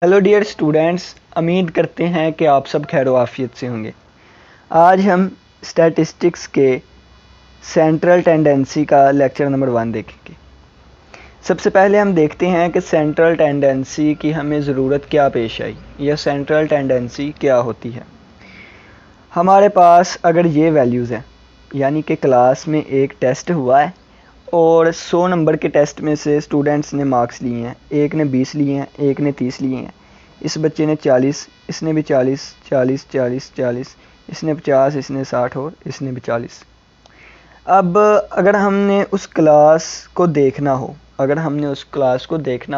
Hello dear students, उम्मीद करते हैं कि आप सब खैर आफियत से होंगे। आज हम स्टैटिस्टिक्स के सेंट्रल टेंडेंसी का लेक्चर नंबर 1 देखेंगे। सबसे पहले हम देखते हैं कि सेंट्रल टेंडेंसी की हमें ज़रूरत क्या पेश आई या सेंट्रल टेंडेंसी क्या होती है। हमारे पास अगर ये वैल्यूज़ हैं, यानी कि क्लास में एक टेस्ट हुआ है और 100 नंबर के टेस्ट में से स्टूडेंट्स ने मार्क्स लिए हैं, एक ने 20 लिए हैं, एक ने 30 लिए हैं, इस बच्चे ने 40, इसने भी 40, 40, 40, 40, इसने 50, इसने 60 और इसने भी 40। अब अगर हमने उस क्लास को देखना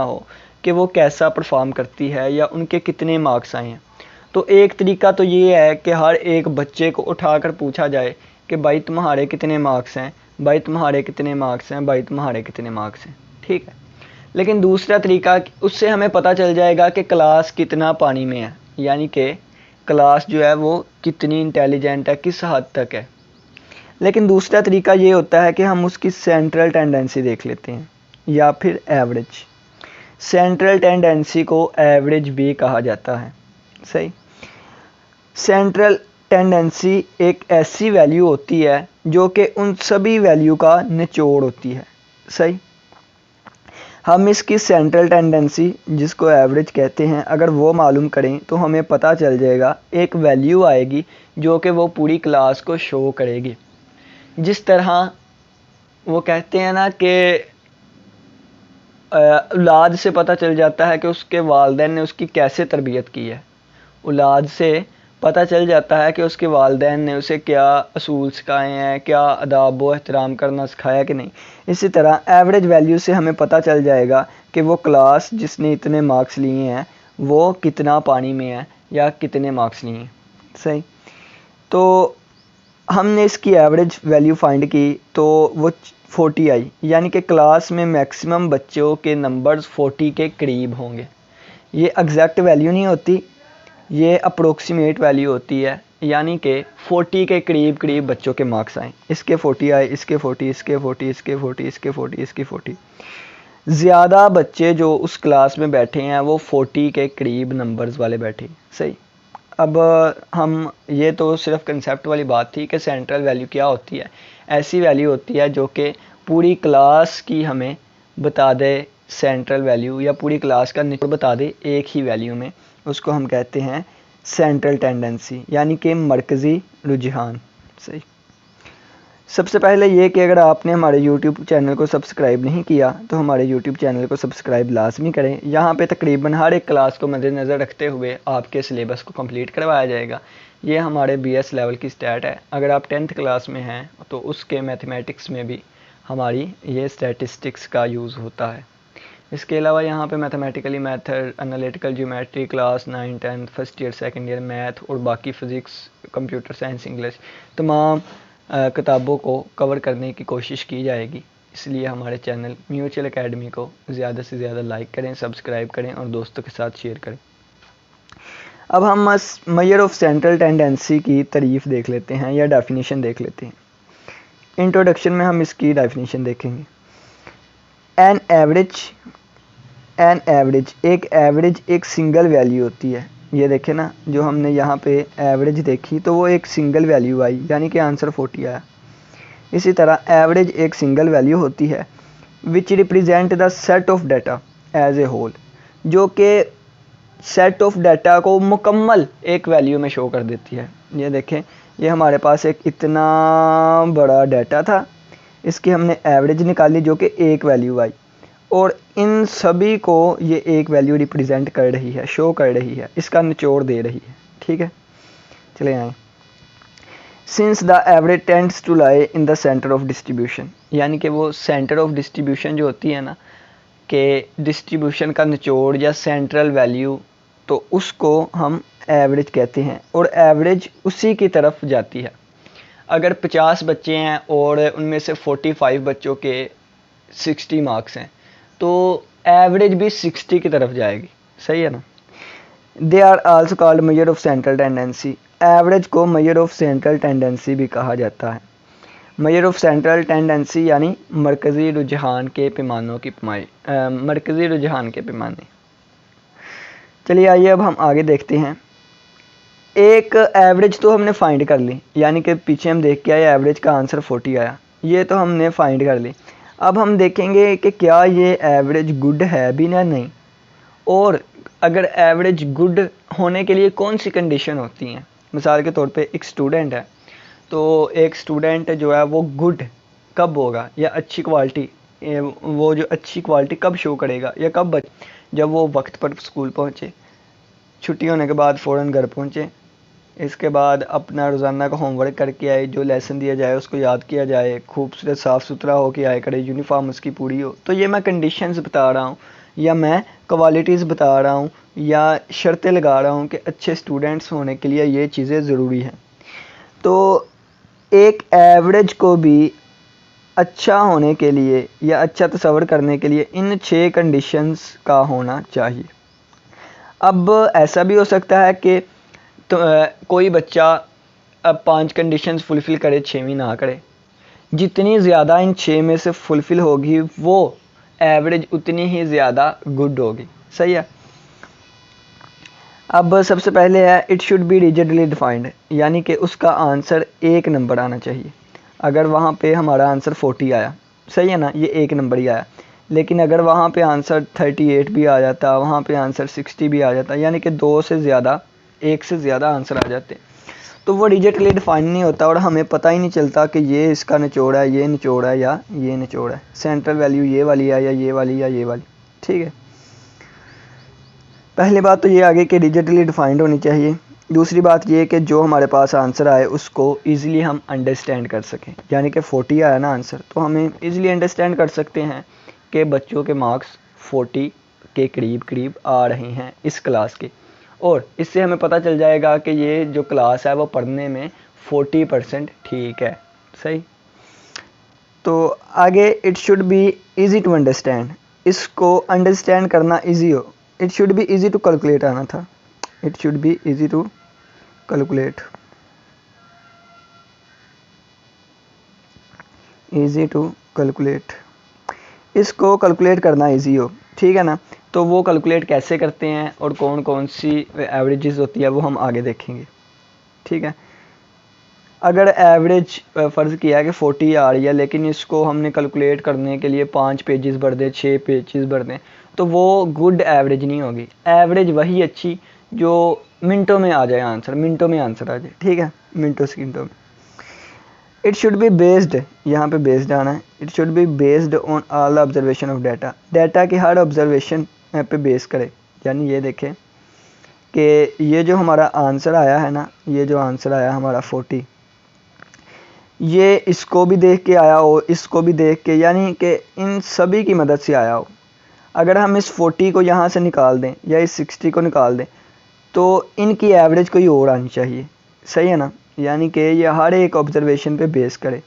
हो कि वो कैसा परफॉर्म करती है या उनके कितने मार्क्स आए हैं, तो एक तरीका तो ये है कि हर एक बच्चे को उठाकर पूछा जाए कि भाई तुम्हारे कितने मार्क्स हैं, भाई तुम्हारे कितने मार्क्स हैं, भाई तुम्हारे कितने मार्क्स हैं। ठीक है, लेकिन दूसरा तरीका, उससे हमें पता चल जाएगा कि क्लास कितना पानी में है, यानी कि क्लास जो है वो कितनी इंटेलिजेंट है, किस हद तक है। लेकिन दूसरा तरीका ये होता है कि हम उसकी सेंट्रल टेंडेंसी देख लेते हैं या फिर एवरेज। सेंट्रल टेंडेंसी को एवरेज भी कहा जाता है। सही, सेंट्रल टेंडेंसी एक ऐसी वैल्यू होती है जो कि उन सभी वैल्यू का निचोड़ होती है। सही, हम इसकी सेंट्रल टेंडेंसी, जिसको एवरेज कहते हैं, अगर वो मालूम करें तो हमें पता चल जाएगा, एक वैल्यू आएगी जो कि वो पूरी क्लास को शो करेगी। जिस तरह वो कहते हैं ना कि औलाद से पता चल जाता है कि उसके वालिदैन ने उसकी कैसे तरबियत की है, औलाद से पता चल जाता है कि उसके वालिदैन ने उसे क्या असूल सिखाए हैं, क्या अदाब व एहतराम करना सिखाया कि नहीं। इसी तरह एवरेज वैल्यू से हमें पता चल जाएगा कि वो क्लास जिसने इतने मार्क्स लिए हैं वो कितना पानी में है या कितने मार्क्स लिए हैं। सही, तो हमने इसकी एवरेज वैल्यू फाइंड की तो वो 40 आई, यानी कि क्लास में मैक्सिमम बच्चों के नंबर्स 40 के करीब होंगे। ये एग्जैक्ट वैल्यू नहीं होती, ये अप्रोक्सीमेट वैल्यू होती है, यानी कि 40 के करीब करीब बच्चों के मार्क्स आए। इसके 40 आए, इसके 40, इसके 40, इसके 40, इसके 40, इसके 40। ज़्यादा बच्चे जो उस क्लास में बैठे हैं वो 40 के करीब नंबर्स वाले बैठे। सही, अब हम ये तो सिर्फ कंसेप्ट वाली बात थी कि सेंट्रल वैल्यू क्या होती है। ऐसी वैल्यू होती है जो कि पूरी क्लास की हमें बता दे सेंट्रल वैल्यू, या पूरी क्लास का निचोड़ बता दे एक ही वैल्यू में। उसको हम कहते हैं सेंट्रल टेंडेंसी, यानी कि मरकज़ी रुझान। सही, सबसे पहले ये कि अगर आपने हमारे YouTube चैनल को सब्सक्राइब नहीं किया तो हमारे YouTube चैनल को सब्सक्राइब लाजमी करें। यहाँ पे तकरीबन हर एक क्लास को मद्देनज़र रखते हुए आपके सिलेबस को कंप्लीट करवाया जाएगा। ये हमारे BS लेवल की स्टैट है। अगर आप 10th क्लास में हैं तो उसके मैथमेटिक्स में भी हमारी ये स्टैटिस्टिक्स का यूज़ होता है। इसके अलावा यहाँ पे mathematically method, analytical geometry, class 9, 10, first year, second year math और बाकी फ़िज़िक्स, कंप्यूटर साइंस, इंग्लिश, तमाम किताबों को कवर करने की कोशिश की जाएगी। इसलिए हमारे चैनल म्यूचुअल एकेडमी को ज़्यादा से ज़्यादा लाइक करें, सब्सक्राइब करें और दोस्तों के साथ शेयर करें। अब हम मेजर ऑफ सेंट्रल टेंडेंसी की तारीफ़ देख लेते हैं या डेफिनेशन देख लेते हैं। इंट्रोडक्शन में हम इसकी डेफिनेशन देखेंगे। एन एवरेज एक सिंगल वैल्यू होती है। ये देखें ना, जो हमने यहाँ पे एवरेज देखी तो वो एक सिंगल वैल्यू आई, यानी कि आंसर 40 आया। इसी तरह एवरेज एक सिंगल वैल्यू होती है which represent the set of data as a whole, जो कि सेट ऑफ डाटा को मुकम्मल एक वैल्यू में शो कर देती है। ये देखें, ये हमारे पास एक इतना बड़ा डाटा था, इसकी हमने एवरेज निकाली जो कि एक वैल्यू आई, और इन सभी को ये एक वैल्यू रिप्रेजेंट कर रही है, शो कर रही है, इसका निचोड़ दे रही है। ठीक है, चले आए। Since the average tends to lie in the centre of distribution, यानी कि वो सेंटर ऑफ डिस्ट्रीब्यूशन जो होती है ना, कि डिस्ट्रीब्यूशन का निचोड़ या सेंट्रल वैल्यू, तो उसको हम एवरेज कहते हैं, और एवरेज उसी की तरफ जाती है। अगर 50 बच्चे हैं और उनमें से 45 बच्चों के 60 मार्क्स हैं तो एवरेज भी 60 की तरफ जाएगी। सही है ना। They are also called measure of central tendency. Average को मेजर ऑफ सेंट्रल टेंडेंसी भी कहा जाता है। मेजर ऑफ सेंट्रल टेंडेंसी यानी मरकज़ी रुझान के पैमानों की मरकज़ी रुझान के पैमाने। चलिए आइए अब हम आगे देखते हैं। एक एवरेज तो हमने फाइंड कर ली, यानी कि पीछे हम देख के आए एवरेज का आंसर 40 आया, ये तो हमने फाइंड कर ली। अब हम देखेंगे कि क्या ये एवरेज गुड है भी या नहीं, और अगर एवरेज गुड होने के लिए कौन सी कंडीशन होती हैं। मिसाल के तौर पे एक स्टूडेंट है, तो एक स्टूडेंट जो है वो गुड कब होगा या अच्छी क्वालिटी, वो जो अच्छी क्वालिटी कब शो करेगा या कब, जब वो वक्त पर स्कूल पहुँचे, छुट्टी होने के बाद फ़ौरन घर पहुँचे, इसके बाद अपना रोज़ाना का होमवर्क करके आए, जो लेसन दिया जाए उसको याद किया जाए, खूबसूरत साफ़ सुथरा हो के आए करे, यूनिफॉर्म उसकी पूरी हो। तो ये मैं कंडीशंस बता रहा हूँ या मैं क्वालिटीज़ बता रहा हूँ या शर्तें लगा रहा हूँ कि अच्छे स्टूडेंट्स होने के लिए ये चीज़ें ज़रूरी हैं। तो एक एवरेज को भी अच्छा होने के लिए या अच्छा तस्वर करने के लिए इन 6 कंडीशंस का होना चाहिए। अब ऐसा भी हो सकता है कि तो कोई बच्चा अब 5 कंडीशंस फुलफ़िल करे, 6वीं ना करे। जितनी ज़्यादा इन 6 में से फुलफ़िल होगी वो एवरेज उतनी ही ज़्यादा गुड होगी। सही है। अब सबसे पहले है it should B rigidly defined, यानी कि उसका आंसर 1 नंबर आना चाहिए। अगर वहाँ पे हमारा आंसर 40 आया, सही है ना, ये 1 नंबर ही आया। लेकिन अगर वहाँ पे आंसर 38 भी आ जाता, वहाँ पे आंसर 60 भी आ जाता, यानी कि 2 से ज़्यादा, 1 से ज़्यादा आंसर आ जाते, तो वो रिजिडली डिफाइन नहीं होता और हमें पता ही नहीं चलता कि ये इसका निचोड़ है, ये निचोड़ है या ये निचोड़ है, सेंट्रल वैल्यू ये वाली है या ये वाली या ये वाली। ठीक है, पहली बात तो ये आगे कि रिजिडली डिफाइंड होनी चाहिए। दूसरी बात ये कि जो हमारे पास आंसर आए उसको ईज़िली हम अंडरस्टैंड कर सकें, यानी कि 40 आया ना आंसर, तो हमें ईज़िली अंडरस्टैंड कर सकते हैं कि बच्चों के मार्क्स 40 के करीब करीब आ रहे हैं इस क्लास के, और इससे हमें पता चल जाएगा कि ये जो क्लास है वो पढ़ने में 40% ठीक है। सही। तो आगे it should be easy to understand, इसको अंडरस्टैंड करना ईजी हो। It should be easy to calculate आना था, it should be easy to calculate, easy to calculate, इसको कैलकुलेट करना इजी हो। ठीक है ना। तो वो कैलकुलेट कैसे करते हैं और कौन कौन सी एवरेजेस होती है वो हम आगे देखेंगे। ठीक है। अगर एवरेज फ़र्ज़ किया है कि 40 आ रही है, लेकिन इसको हमने कैलकुलेट करने के लिए 5 पेजेस भर दें, 6 पेजेस भर दें, तो वो गुड एवरेज नहीं होगी। एवरेज वही अच्छी जो मिनटों में आ जाए आंसर, मिनटों में आंसर आ जाए। ठीक है, मिनटों सेकंडों में। इट शुड बी बेस्ड, यहाँ पे बेस्ड आना है। It should be based on all observation of data, data की हर ऑब्जर्वेशन पे बेस करे। यानी ये देखें कि ये जो हमारा आंसर आया है ना, ये जो आंसर आया हमारा 40, ये इसको भी देख के आया हो, इसको भी देख के, यानी कि इन सभी की मदद से आया हो। अगर हम इस 40 को यहाँ से निकाल दें या इस 60 को निकाल दें तो इनकी एवरेज कोई और आनी चाहिए। सही है ना। यानी कि ये हर एक ऑब्जर्वेशन पे बेस करे,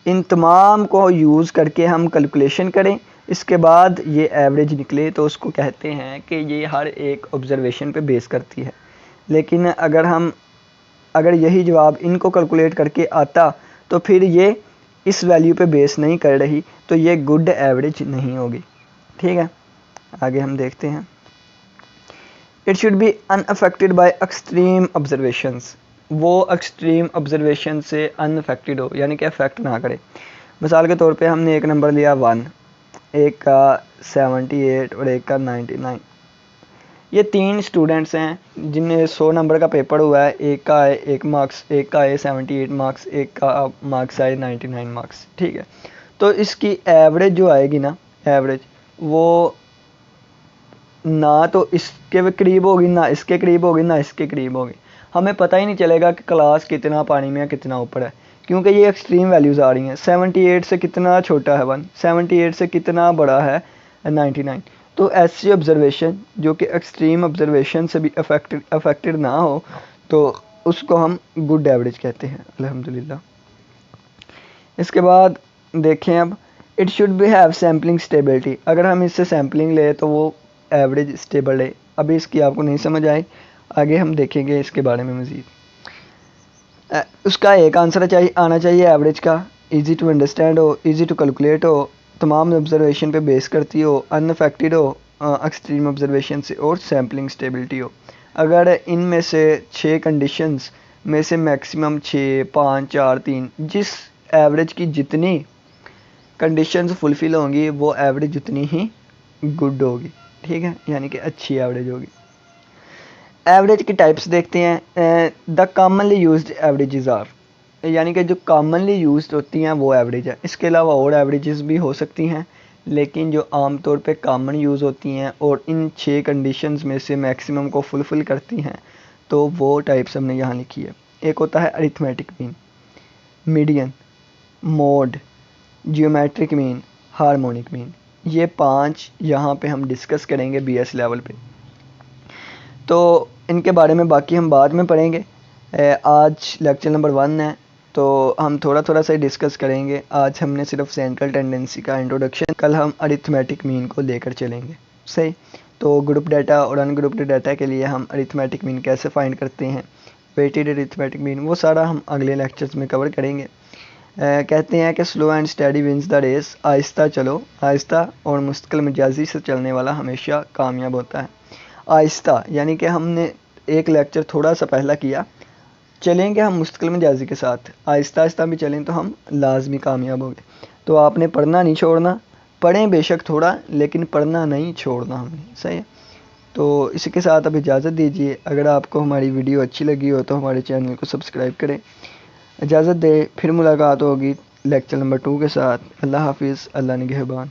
इन तमाम को यूज़ करके हम कैलकुलेशन करें, इसके बाद ये एवरेज निकले तो उसको कहते हैं कि ये हर एक ऑब्जर्वेशन पे बेस करती है। लेकिन अगर यही जवाब इनको कैलकुलेट करके आता तो फिर ये इस वैल्यू पे बेस नहीं कर रही, तो ये गुड एवरेज नहीं होगी। ठीक है, आगे हम देखते हैं। It should B unaffected bye extreme observations, वो एक्सट्रीम ऑब्जर्वेशन से अनअफेक्टेड हो, यानी कि अफेक्ट ना करे। मिसाल के तौर पे हमने एक नंबर लिया 1, एक का 78 और एक का 99। ये 3 स्टूडेंट्स हैं जिन्हें 100 नंबर का पेपर हुआ है, एक का आए 1 मार्क्स, एक का आए 78 मार्क्स, एक का मार्क्स आए 99 मार्क्स। ठीक है, तो इसकी एवरेज जो आएगी ना, एवरेज वो ना तो इसके करीब होगी, ना इसके करीब होगी, ना इसके करीब होगी। हमें पता ही नहीं चलेगा कि क्लास कितना पानी में है, कितना ऊपर है, क्योंकि ये एक्सट्रीम वैल्यूज़ आ रही हैं। 78 से कितना छोटा है 1, 78 से कितना बड़ा है 99। तो ऐसी ऑब्जर्वेशन जो कि एक्सट्रीम ऑब्जर्वेशन से भी अफेक्टेड ना हो, तो उसको हम गुड एवरेज कहते हैं। अल्हम्दुलिल्लाह। इसके बाद देखें अब, it should B have sampling stability, अगर हम इससे सैम्पलिंग ले तो वो एवरेज स्टेबल है। अभी इसकी आपको नहीं समझ आई, आगे हम देखेंगे इसके बारे में मज़ीद। उसका एक आंसर आना चाहिए एवरेज का, इजी टू अंडरस्टैंड हो, इजी टू कैलकुलेट हो, तमाम ऑब्जर्वेशन पे बेस करती हो, अनअफेक्टेड हो एक्सट्रीम ऑब्जर्वेशन से और सैम्पलिंग स्टेबिलिटी हो। अगर इनमें से 6 कंडीशंस में से मैक्सिमम 6, 5, 4, 3 जिस एवरेज की जितनी कंडीशंस फुलफ़िल होंगी वो एवरेज उतनी ही गुड होगी, ठीक है, यानी कि अच्छी एवरेज होगी। एवरेज की टाइप्स देखते हैं। The commonly used averages are, यानी कि जो कॉमनली यूज्ड होती हैं वो एवरेज है। इसके अलावा और एवरेजेस भी हो सकती हैं, लेकिन जो आम तौर पे कॉमन यूज़ होती हैं और इन 6 कंडीशंस में से मैक्सिमम को फुलफ़िल करती हैं, तो वो टाइप्स हमने यहाँ लिखी है। एक होता है arithmetic mean, median, mode, geometric mean, harmonic mean. ये 5 यहाँ पे हम डिस्कस करेंगे बीएस लेवल पे, तो इनके बारे में बाकी हम बाद में पढ़ेंगे। आज लेक्चर नंबर 1 है, तो हम थोड़ा थोड़ा सा डिस्कस करेंगे। आज हमने सिर्फ सेंट्रल टेंडेंसी का इंट्रोडक्शन, कल हम अरिथमेटिक मीन को लेकर चलेंगे, सही। तो ग्रुप डाटा और अनग्रुप्ड डाटा के लिए हम अरिथमेटिक मीन कैसे फाइंड करते हैं, वेटेड अरिथमेटिक मीन, वो सारा हम अगले लेक्चर्स में कवर करेंगे। कहते हैं कि slow and steady wins the race, आहिस्ता चलो, आहिस्ता और मुस्तकिल मिजाजी से चलने वाला हमेशा कामयाब होता है। आहिस्ता यानी कि हमने एक लेक्चर थोड़ा सा पहला किया, चलेंगे हम मुस्तकिल मिजाजी के साथ, आहिस्ता आहिस्ता भी चलें तो हम लाजमी कामयाब होंगे। तो आपने पढ़ना नहीं छोड़ना, पढ़ें बेशक थोड़ा, लेकिन पढ़ना नहीं छोड़ना हमने, सही है। तो इसी के साथ अब इजाज़त दीजिए। अगर आपको हमारी वीडियो अच्छी लगी हो तो हमारे चैनल को सब्सक्राइब करें। इजाज़त दे, फिर मुलाकात होगी लेक्चर नंबर 2 के साथ। अल्लाह हाफिज़, अल्लाह निगहबान।